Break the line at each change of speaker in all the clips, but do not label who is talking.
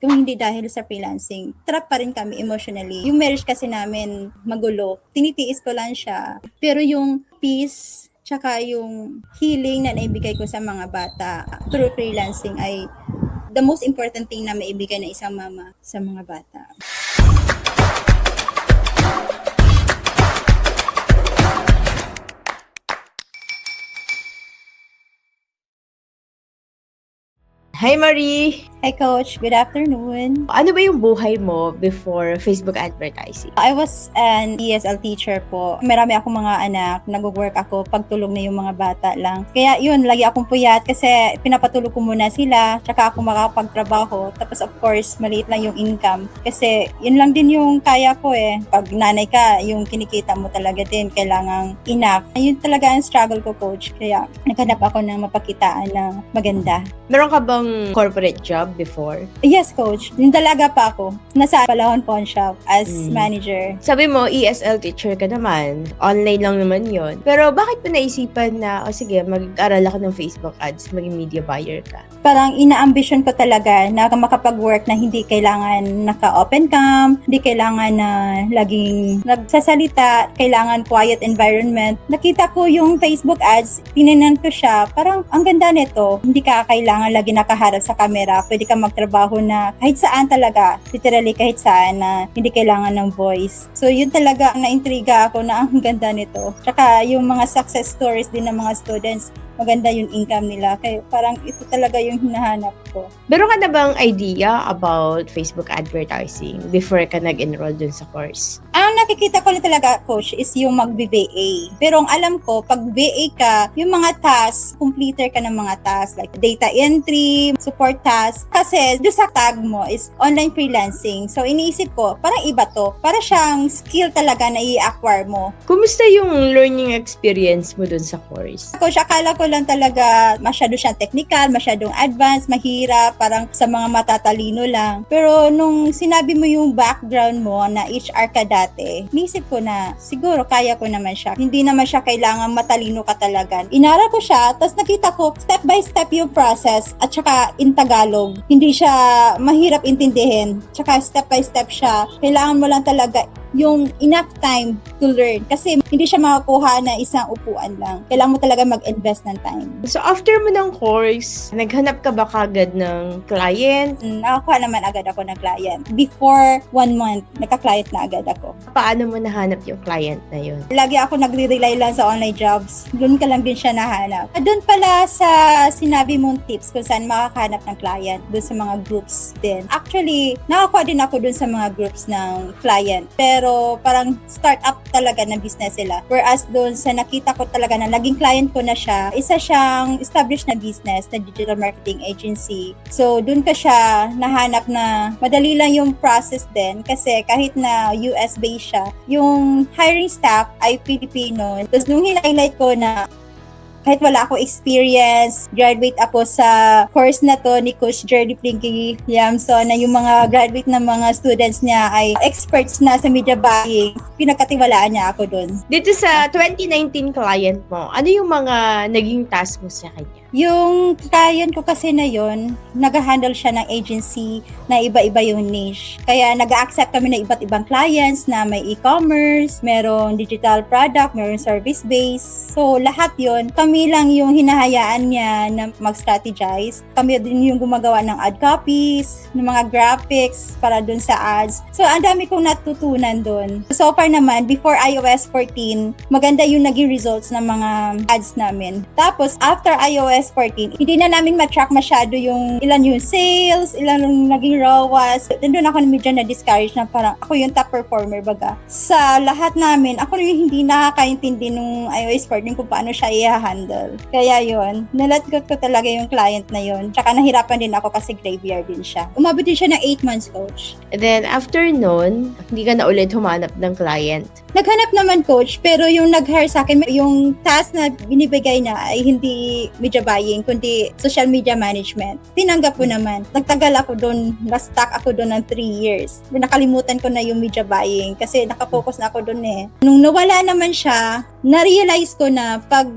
Kung hindi dahil sa freelancing, trap pa rin kami emotionally. Yung marriage kasi namin magulo, tinitiis ko lang siya. Pero yung peace, tsaka yung healing na naibigay ko sa mga bata through freelancing ay the most important thing na maibigay ng isang mama sa mga bata.
Hi Marie!
Hi Coach, good afternoon.
Ano ba yung buhay mo before Facebook advertising?
I was an ESL teacher po. Marami akong mga anak, nag-work ako, pagtulog na yung mga bata lang. Kaya yun, lagi akong puyat kasi pinapatulog ko muna sila, tsaka ako makapagtrabaho. Tapos of course, maliit lang yung income. Kasi yun lang din yung kaya ko eh. Pag nanay ka, yung kinikita mo talaga din, kailangang enough. Yun talaga ang struggle ko, Coach. Kaya naghanap ako ng mapakitaan na maganda.
Meron ka bang corporate job before?
Yes, Coach. Yung dalaga pa ako. Nasa Palahon Pawn Shop as manager.
Sabi mo, ESL teacher ka naman. Online lang naman yon. Pero bakit mo naisipan na, sige, mag-aral ako ng Facebook ads, maging media buyer ka?
Parang ina-ambition ko talaga na makapag-work na hindi kailangan naka-open cam, hindi kailangan na laging nagsasalita, kailangan quiet environment. Nakita ko yung Facebook ads, tininan ko siya, parang ang ganda nito. Hindi ka kailangan lagi nakaharap sa camera, pwede ka magtrabaho na kahit saan talaga, literally kahit saan na hindi kailangan ng voice. So yun talaga, naintriga ako na ang ganda nito. Tsaka yung mga success stories din ng mga students, maganda yung income nila. Kaya parang ito talaga yung hinahanap ko.
Meron ka na bang idea about Facebook advertising before ka nag-enroll dun sa course?
Ang nakikita ko na talaga, Coach, is yung mag-VA. Pero ang alam ko, pag VA ka, yung mga tasks, completer ka ng mga tasks like data entry, support tasks. Kasi doon sa tag mo is online freelancing. So iniisip ko, parang iba to. Para siyang skill talaga na i-acquire mo.
Kumusta yung learning experience mo dun sa course?
Coach, akala ko lang talaga masyado siyang technical, masyadong advanced, mahirap, parang sa mga matatalino lang. Pero nung sinabi mo yung background mo na HR ka dati, nisip ko na siguro kaya ko naman siya. Hindi naman siya kailangan matalino ka talaga. Inaral ko siya, tapos nakita ko step by step yung process at saka in Tagalog. Hindi siya mahirap intindihin. Tsaka step by step siya. Kailangan mo lang talaga yung enough time to learn. Kasi hindi siya makakuha na isang upuan lang. Kailangan mo talaga mag-invest ng time.
So after mo ng course, naghanap ka ba kagad ng client?
Nakakuha naman agad ako ng client. Before 1 month, nagka-client na agad ako.
Paano mo nahanap yung client na yun?
Lagi ako nagre-rely lang sa online jobs. Doon ka lang din siya nahanap. Doon pala sa sinabi mong tips kung saan makakahanap ng client. Doon sa mga groups din. Actually, nakakuha din ako doon sa mga groups ng client. Pero parang start-up talaga na business sila. Whereas doon sa nakita ko talaga na naging client ko na siya, isa siyang established na business na digital marketing agency. So doon ka siya nahanap na madali lang yung process din kasi kahit na US-based siya, yung hiring staff ay Filipino. Tapos nung highlight ko na kahit wala ako experience, graduate ako sa course na to ni Coach Jerry Plinky Yamson na yung mga graduate na mga students niya ay experts na sa media buying. Pinagkatiwalaan niya ako doon.
Dito sa 2019 client mo, ano yung mga naging task mo sa kanya?
Yung client ko kasi na yon, nag-handle siya ng agency na iba-iba yung niche. Kaya nag-accept kami ng iba't ibang clients na may e-commerce, merong digital product, merong service-based. So lahat yon, kami lang yung hinahayaan niya na mag-strategize. Kami din yung gumagawa ng ad copies, ng mga graphics para dun sa ads. So ang dami kong natutunan dun. So far naman, before iOS 14, maganda yung naging results ng mga ads namin. Tapos after iOS 14, hindi na namin ma-track masyado yung ilan yung sales, ilan yung naging ROAS. Doon ako medyo na-discourage na parang ako yung top performer baga. Sa lahat namin, ako yung hindi nakakaintindi nung iOS 14 kung paano siya i-handle. Kaya yun, nalatgot ko talaga yung client na yun. Tsaka nahirapan din ako kasi graveyard din siya. Umabot din siya ng 8 months, Coach.
And then after nun, hindi ka na ulit humanap ng client.
Naghanap naman, Coach, pero yung nag-hire sa akin, yung task na binibigay na ay hindi media buying, kundi social media management. Tinanggap ko naman. Nagtagal ako doon, na-stuck ako doon ng 3 years. Nakalimutan ko na yung media buying kasi nakafocus na ako doon eh. Nung nawala naman siya, na-realize ko na pag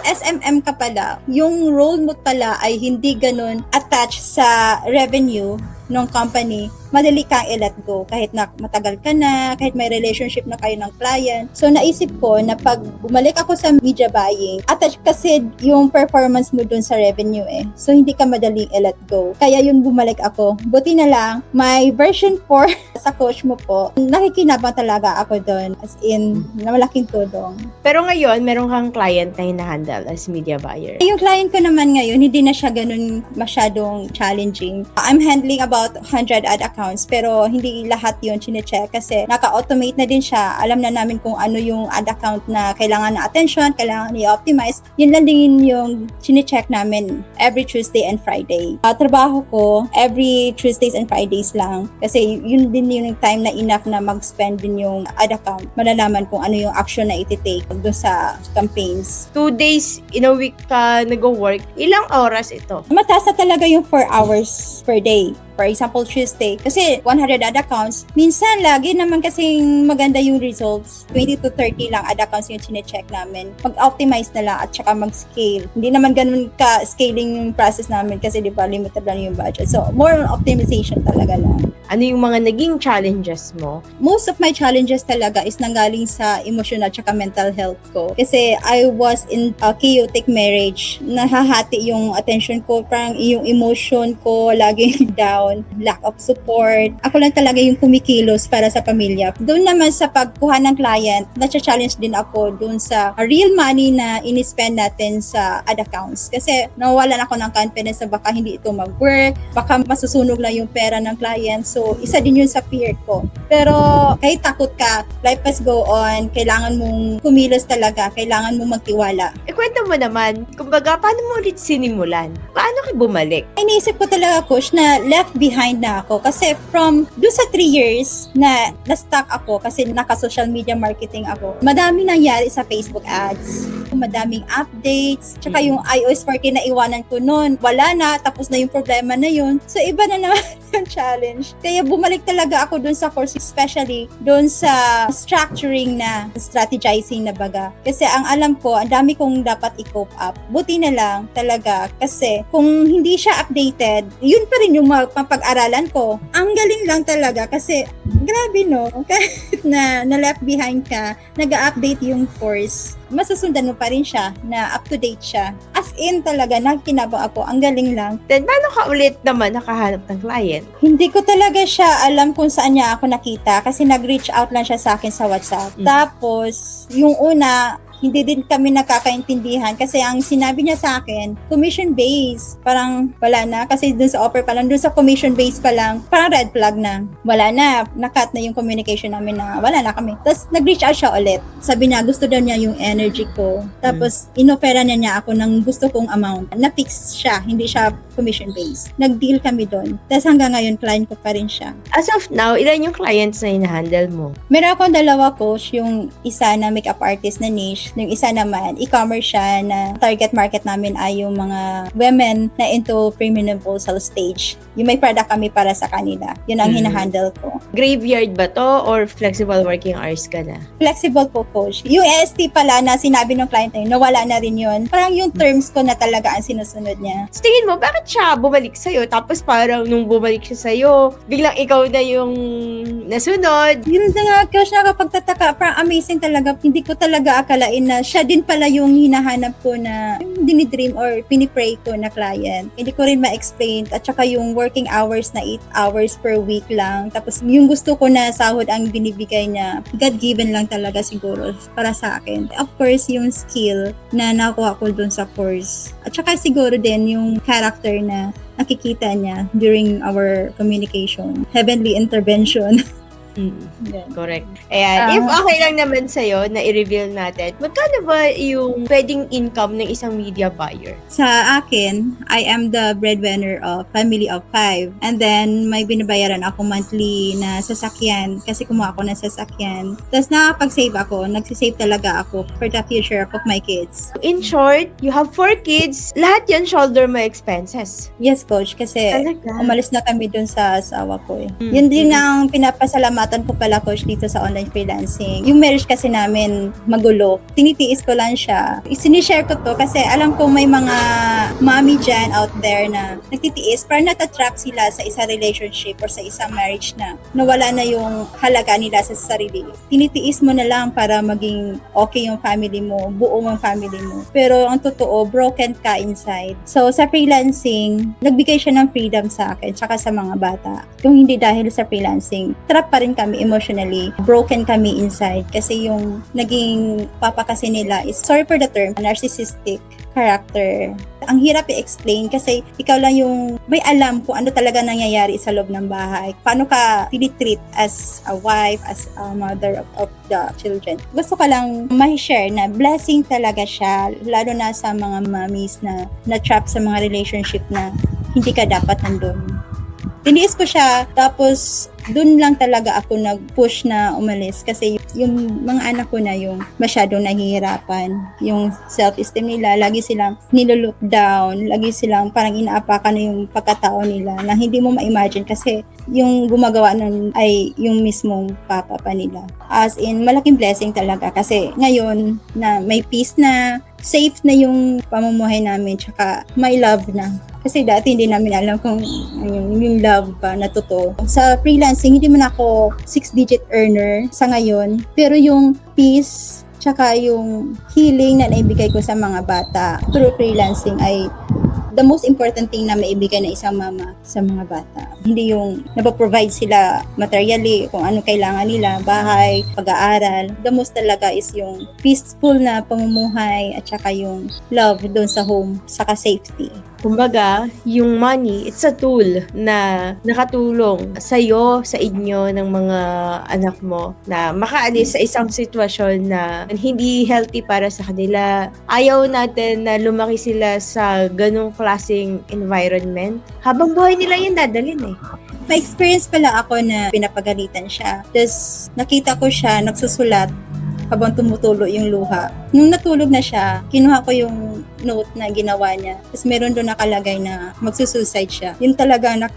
SMM ka pala, yung role mo pala ay hindi ganun attached sa revenue ng company, madali kang i-let go kahit na matagal ka na, kahit may relationship na kayo ng client. So naisip ko na pag bumalik ako sa media buying, attach kasi yung performance mo dun sa revenue So hindi ka madaling i-let go. Kaya yun bumalik ako. Buti na lang, may version 4 sa coach mo po. Nakikinabang talaga ako dun. As in, na malaking tulong.
Pero ngayon, meron kang client na hinahandle as media buyer.
Yung client ko naman ngayon, hindi na siya ganun masyadong challenging. I'm handling about 100 ad accounts, pero hindi lahat yun chinecheck kasi naka-automate na din siya. Alam na namin kung ano yung ad account na kailangan na attention, kailangan i-optimize. Yun lang din yung chinecheck namin every Tuesday and Friday. Trabaho ko every Tuesdays and Fridays lang kasi yun din yung time na enough na mag-spend din yung ad account. Malalaman kung ano yung action na iti-take doon sa campaigns.
2 days in a week ka nag-work, ilang oras ito?
Mataas na talaga yung 4 hours per day. For example, Tuesday. Kasi 100 ad accounts. Minsan, lagi naman kasing maganda yung results. 20 to 30 lang ad accounts yung chinecheck namin. Mag-optimize na lang at saka mag-scale. Hindi naman ganun ka-scaling yung process namin kasi di ba limited lang yung budget. So, more on optimization talaga lang.
Ano yung mga naging challenges mo?
Most of my challenges talaga is nanggaling sa emotional at saka mental health ko. Kasi I was in a chaotic marriage. Nahahati yung attention ko. Parang yung emotion ko laging down. Lack of support. Ako lang talaga yung kumikilos para sa pamilya. Doon naman sa pagkuha ng client, na-challenge din ako doon sa real money na in-spend natin sa ad accounts. Kasi nawalan ako ng confidence na baka hindi ito mag-work, baka masusunog na yung pera ng client. So, isa din yun sa fear ko. Pero kahit takot ka, life must go on. Kailangan mong kumilos talaga. Kailangan mong magtiwala.
Kwento mo naman, kumbaga, paano mo ulit sinimulan? Paano ka bumalik?
Iniisip ko talaga, coach, na left behind na ako. Kasi from doon sa 3 years na na-stuck ako kasi naka-social media marketing ako, madami nangyari sa Facebook ads. Madaming updates. Tsaka yung iOS 14 na iwanan ko noon, wala na. Tapos na yung problema na yun. So, iba na naman yung challenge. Kaya bumalik talaga ako doon sa course, especially doon sa structuring na, strategizing na baga. Kasi ang alam ko, ang dami kong dapat i-cope up. Buti na lang talaga kasi kung hindi siya updated, yun pa rin yung mapag-aralan ko. Ang galing lang talaga kasi grabe no, kahit na left behind ka, nag-update yung course, masusundan mo pa rin siya na up-to-date siya. As in talaga, nakikinabang ako, ang galing lang.
Then, paano ka ulit naman nakahanap ng client?
Hindi ko talaga siya alam kung saan niya ako nakita kasi nag-reach out lang siya sa akin sa WhatsApp. Tapos, yung una, hindi din kami nakakaintindihan kasi ang sinabi niya sa akin, commission base. Parang wala na kasi dun sa offer pa lang, dun sa commission base pa lang, parang red flag na. Wala na, nakat na yung communication namin na wala na kami. Tapos nag-reach out siya ulit. Sabi niya, gusto daw niya yung energy ko. Tapos inopera niya ako ng gusto kong amount. Na-fix siya, hindi siya commission base. Nag-deal kami doon. Tapos hanggang ngayon, client ko pa rin siya.
As of now, ilan yung clients na hinahandle mo?
Meron akong 2 coach, yung isa na makeup artist na niche, yung isa naman, e-commerce siya na target market namin ay yung mga women na into premenopausal stage. Yung may product kami para sa kanila. Yun ang hinahandle ko.
Graveyard ba to or flexible working hours ka na?
Flexible po, coach. Yung EST pala na sinabi ng client na yun, nawala na rin yun. Parang yung terms ko na talaga ang sinusunod niya.
So, tingin mo, bakit siya bumalik sa'yo? Tapos parang nung bumalik siya sa'yo, biglang ikaw na yung nasunod.
Yun na nga, coach, nakapagtataka. Parang amazing talaga. Hindi ko talaga akalain na siya din pala yung hinahanap ko na dinidream or pinipray ko na client. Hindi ko rin ma-explain. At saka yung working hours na 8 hours per week lang. Tapos yung gusto ko na sahod ang binibigay niya, God-given lang talaga siguro para sa akin. Of course, yung skill na nakuha ko dun sa course. At saka siguro din yung character na nakikita niya during our communication. Heavenly intervention. Yeah.
Correct. Ayan, if okay lang naman sa'yo na i-reveal natin, magkano ba yung pwedeng income ng isang media buyer?
Sa akin, I am the breadwinner of family of 5. And then, may binabayaran ako monthly na sasakyan kasi kumuha ako ng sasakyan. Tapos nakapag-save ako, nagsisave talaga ako for the future of my kids.
In short, you have 4 kids, lahat yan shoulder mo expenses.
Yes, coach, kasi
Talaga?
umalis na kami dun sa asawa ko eh. Yun din ang pinapasalamatan pasalamatan ko pala, coach, dito sa online freelancing. Yung marriage kasi namin magulo. Tinitiis ko lang siya. Sinishare ko to kasi alam ko may mga mommy dyan out there na nagtitiis para natatrap sila sa isang relationship or sa isang marriage na nawala na yung halaga nila sa sarili. Tinitiis mo na lang para maging okay yung family mo, buo ang family mo. Pero ang totoo, broken ka inside. So sa freelancing, nagbigay siya ng freedom sa akin tsaka sa mga bata. Kung hindi dahil sa freelancing, trap pa rin kami emotionally. Broken kami inside kasi yung naging papa kasi nila is, sorry for the term, narcissistic character. Ang hirap i-explain kasi ikaw lang yung may alam kung ano talaga nangyayari sa loob ng bahay. Paano ka tinitreat as a wife, as a mother of the children. Gusto ko lang ma-share na blessing talaga siya, lalo na sa mga mommies na na-trap sa mga relationship na hindi ka dapat nandun. Tiniis ko siya, tapos dun lang talaga ako nag-push na umalis kasi yung mga anak ko na yung masyadong nahihirapan. Yung self-esteem nila, lagi silang nilolook down, lagi silang parang inaapakan na yung pagkatao nila na hindi mo ma-imagine kasi yung gumagawa nun ay yung mismong papa pa nila. As in, malaking blessing talaga kasi ngayon na may peace na, safe na yung pamumuhay namin, tsaka may love na. Kasi dati hindi namin alam kung yung love ba na totoo. Sa freelancing, hindi man ako 6-digit earner sa ngayon. Pero yung peace, tsaka yung healing na naibigay ko sa mga bata through freelancing ay the most important thing na maibigay na isang mama sa mga bata. Hindi yung napaprovide sila materially, kung ano kailangan nila, bahay, pag-aaral. The most talaga is yung peaceful na pamumuhay at saka yung love doon sa home, saka safety.
Kumbaga, yung money, it's a tool na nakatulong sa'yo, sa inyo, ng mga anak mo na makaalis sa isang sitwasyon na hindi healthy para sa kanila. Ayaw natin na lumaki sila sa ganong klaseng environment. Habang buhay nila yan dadalhin eh.
May experience pala ako na pinapagalitan siya. Tapos nakita ko siya nagsusulat habang tumutulo yung luha. Nung natulog na siya, kinuha ko yung note na ginawa niya. Tapos meron doon nakalagay na magsusuicide siya. Yun talaga na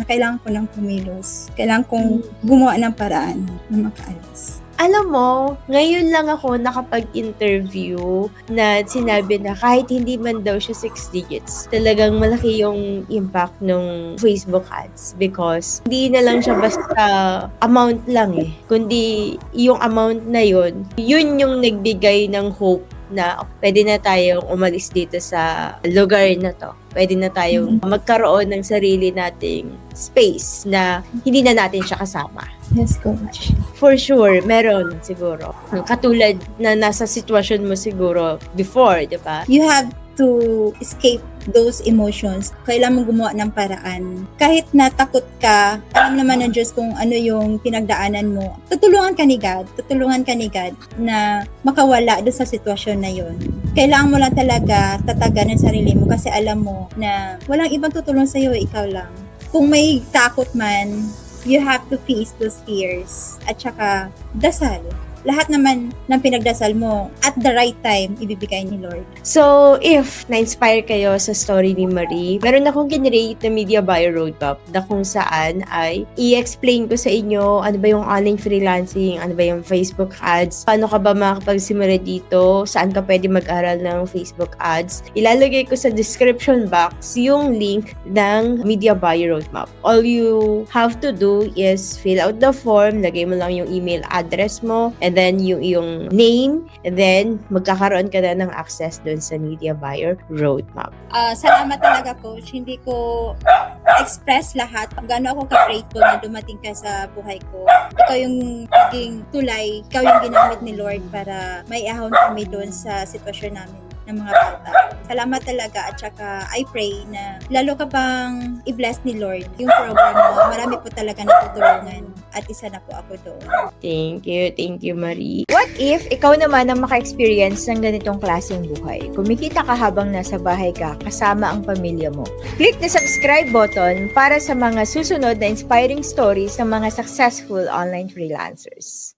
kailangan ko ng kumilos. Kailangan kong gumawa ng paraan na makaalis.
Alam mo, ngayon lang ako nakapag-interview na sinabi na kahit hindi man daw siya 6 digits, talagang malaki yung impact ng Facebook ads because hindi na lang siya basta amount lang eh, kundi yung amount na yun yung nagbigay ng hope na pwede na tayong umalis dito sa lugar na to. Pwede na tayong magkaroon ng sarili nating space na hindi na natin siya kasama.
Yes, coach.
For sure, meron siguro. Katulad na nasa sitwasyon mo siguro before, di ba?
You have to escape those emotions. Kailangan mong gumawa ng paraan. Kahit natakot ka, alam naman ng Diyos kung ano yung pinagdaanan mo. Tutulungan ka ni God na makawala doon sa sitwasyon na yun. Kailangan mo lang talaga tatagan ng sarili mo kasi alam mo na walang ibang tutulong sa'yo, ikaw lang. Kung may takot man, you have to face those fears. At saka, dasal. Lahat naman ng pinagdasal mo at the right time, ibibigay ni Lord.
So, if na-inspire kayo sa story ni Marie, meron akong generate na media buyer roadmap na kung saan ay i-explain ko sa inyo ano ba yung online freelancing, ano ba yung Facebook ads, paano ka ba makapagsimula dito, saan ka pwede mag-aral ng Facebook ads. Ilalagay ko sa description box yung link ng media buyer roadmap. All you have to do is fill out the form, lagay mo lang yung email address mo, and then yung name, and then magkakaroon ka na ng access dun sa media buyer roadmap.
Salamat talaga, coach. Hindi ko express lahat. Gaano ako ka-grateful na dumating ka sa buhay ko. Ikaw yung naging tulay, ikaw yung ginamit ni Lord para maiahon kami doon sa sitwasyon namin ng mga bata. Salamat talaga at saka I pray na lalo ka pang i-bless ni Lord yung program mo. Marami po talaga natutulungan at isa na po ako doon.
Thank you, Marie.
What if ikaw naman ang maka-experience ng ganitong klaseng buhay? Kumikita ka habang nasa bahay ka kasama ang pamilya mo. Click the subscribe button para sa mga susunod na inspiring stories ng mga successful online freelancers.